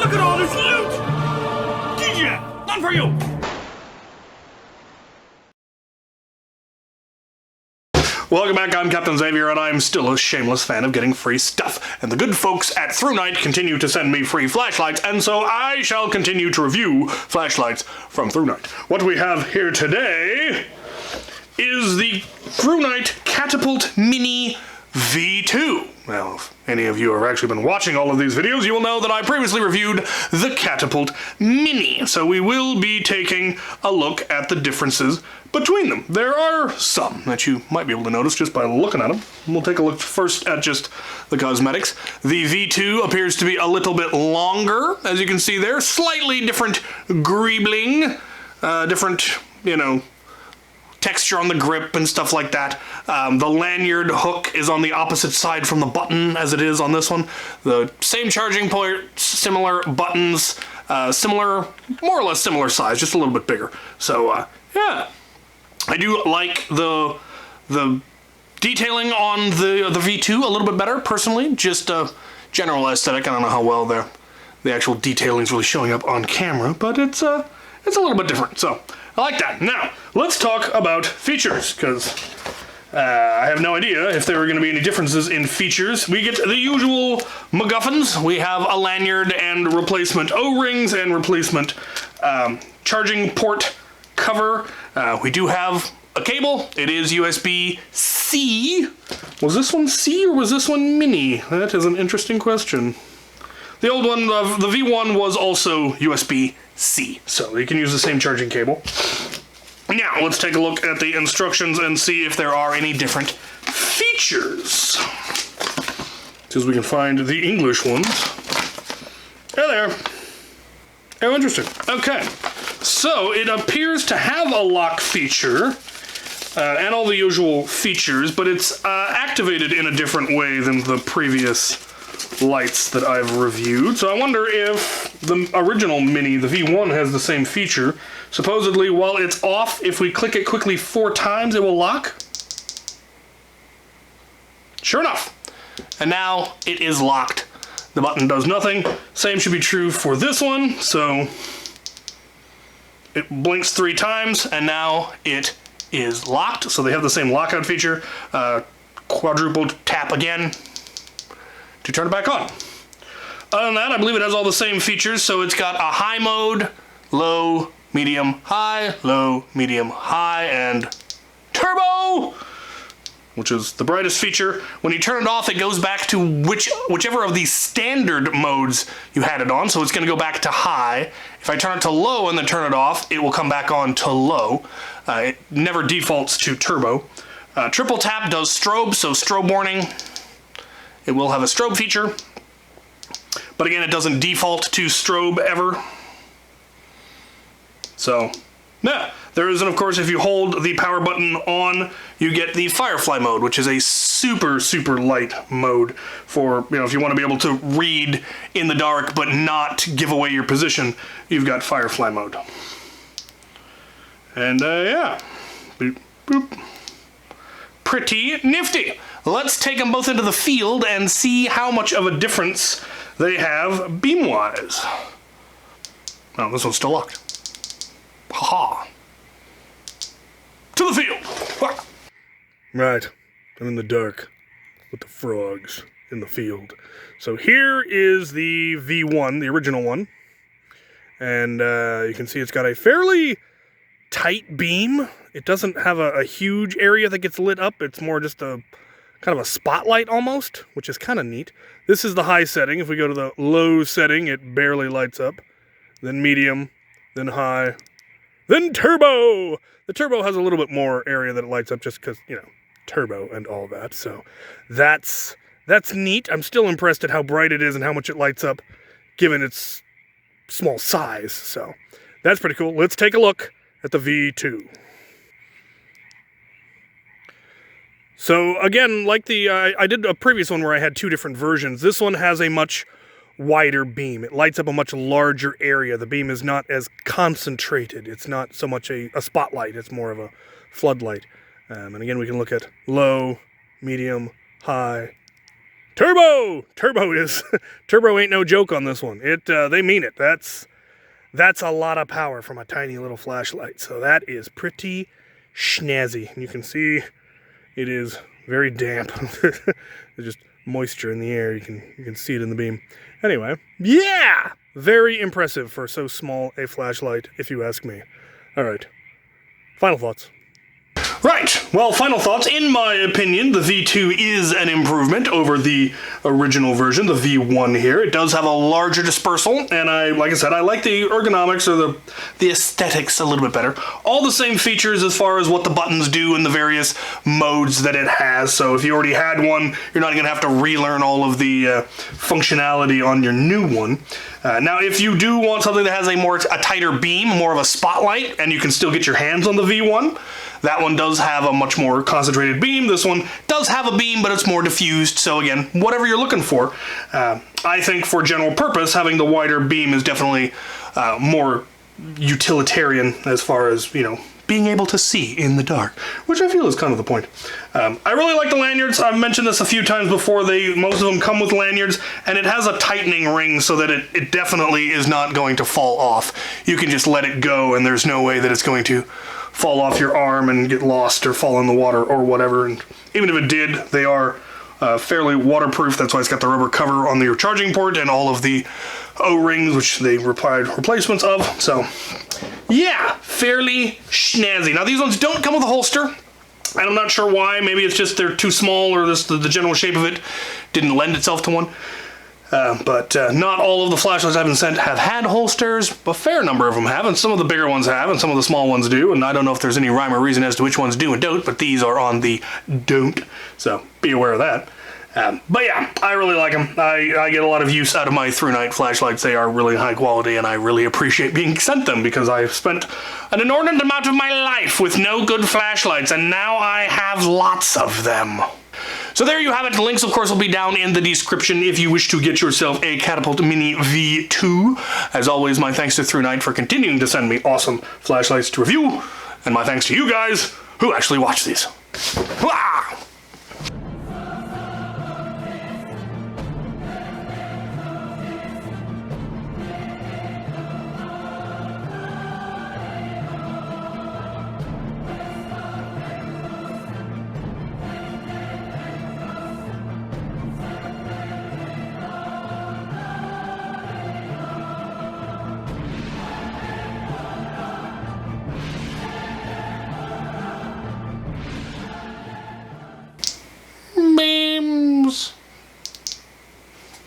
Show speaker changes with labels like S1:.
S1: Look at all this loot! DJ, none for you! Welcome back, I'm Captain Xavier, and I'm still a shameless fan of getting free stuff. And the good folks at Thrunite continue to send me free flashlights, and so I shall continue to review flashlights from Thrunite. What we have here today is the Thrunite Catapult Mini V2. Now, if any of you have actually been watching all of these videos, you will know that I previously reviewed the Catapult Mini, so we will be taking a look at the differences between them. There are some that you might be able to notice just by looking at them. We'll take a look first at just the cosmetics. The V2 appears to be a little bit longer, as you can see there. Slightly different greebling, different, texture on the grip and stuff like that. The lanyard hook is on the opposite side from the button as it is on this one. The same charging port, similar buttons, more or less similar size, just a little bit bigger. So, yeah. I do like the detailing on the V2 a little bit better, personally. Just a general aesthetic. I don't know how well the actual detailing is really showing up on camera, but it's a little bit different. So I like that. Now let's talk about features, because I have no idea if there are going to be any differences in features. We get the usual MacGuffins. We have a lanyard and replacement O-rings and replacement charging port cover. We do have a cable. It is USB-C. Was this one C or was this one mini? That is an interesting question. The old one, the V1, was also USB-C, so you can use the same charging cable. Now, let's take a look at the instructions and see if there are any different features. See if we can find the English ones. Hey there. Oh, interesting. Okay. So, it appears to have a lock feature, and all the usual features, but it's activated in a different way than the previous lights that I've reviewed. So I wonder if the original Mini, the V1, has the same feature. Supposedly, while it's off, if we click it quickly 4 times, it will lock. Sure enough. And now it is locked. The button does nothing. Same should be true for this one, so it blinks 3 times, and now it is locked. So they have the same lockout feature. Quadruple tap again to turn it back on. Other than that, I believe it has all the same features. So it's got a high mode, low, medium, high, low, medium, high, and turbo, which is the brightest feature. When you turn it off, it goes back to whichever of these standard modes you had it on. So it's going to go back to high. If I turn it to low and then turn it off, it will come back on to low. It never defaults to turbo. Triple tap does strobe, so strobe warning. It will have a strobe feature. But again, it doesn't default to strobe ever. So, yeah. There is, and of course, if you hold the power button on, you get the Firefly mode, which is a super, super light mode for, if you want to be able to read in the dark but not give away your position, you've got Firefly mode. And, yeah. Boop, boop. Pretty nifty. Let's take them both into the field and see how much of a difference they have beam-wise. Oh, this one's still locked. Ha-ha. To the field! Right, I'm in the dark with the frogs in the field. So here is the V1, the original one. And you can see it's got a fairly tight beam. It doesn't have a huge area that gets lit up. It's more just a kind of a spotlight almost, which is kind of neat. This is the high setting. If we go to the low setting, it barely lights up. Then medium, then high, then turbo! The turbo has a little bit more area that it lights up just because, turbo and all that. So that's neat. I'm still impressed at how bright it is and how much it lights up given its small size. So that's pretty cool. Let's take a look at the V2. So again, like I did a previous one where I had 2 different versions. This one has a much wider beam. It lights up a much larger area. The beam is not as concentrated. It's not so much a spotlight. It's more of a floodlight. And again, we can look at low, medium, high, Turbo! Turbo ain't no joke on this one. They mean it. That's a lot of power from a tiny little flashlight. So that is pretty snazzy. And you can see it is very damp. There's just moisture in the air. You can see it in the beam. Anyway, yeah! Very impressive for so small a flashlight, if you ask me. All right. Final thoughts. Right, well, final thoughts. In my opinion, the V2 is an improvement over the original version, the V1 here. It does have a larger dispersal, and like I said, I like the ergonomics or the aesthetics a little bit better. All the same features as far as what the buttons do and the various modes that it has, so if you already had one, you're not going to have to relearn all of the functionality on your new one. Now, if you do want something that has a tighter beam, more of a spotlight, and you can still get your hands on the V1, that one does have a much more concentrated beam. This one does have a beam, but it's more diffused. So again, whatever you're looking for. I think for general purpose, having the wider beam is definitely more utilitarian as far as, being able to see in the dark, which I feel is kind of the point. I really like the lanyards. I've mentioned this a few times before. Most of them come with lanyards, and it has a tightening ring so that it definitely is not going to fall off. You can just let it go, and there's no way that it's going to fall off your arm and get lost or fall in the water or whatever. And even if it did, they are fairly waterproof. That's why it's got the rubber cover on your charging port and all of the O-rings, which they replied replacements of. So yeah, fairly snazzy. Now these ones don't come with a holster, and I'm not sure why. Maybe it's just they're too small, or the general shape of it didn't lend itself to one. But not all of the flashlights I've been sent have had holsters. A fair number of them have, and some of the bigger ones have, and some of the small ones do, and I don't know if there's any rhyme or reason as to which ones do and don't, but these are on the don't, so be aware of that. But yeah, I really like them. I get a lot of use out of my Thrunite flashlights. They are really high quality, and I really appreciate being sent them because I've spent an inordinate amount of my life with no good flashlights, and now I have lots of them. So there you have it. The links, of course, will be down in the description if you wish to get yourself a Catapult Mini V2. As always, my thanks to Thrunite for continuing to send me awesome flashlights to review, and my thanks to you guys who actually watch these. Wow!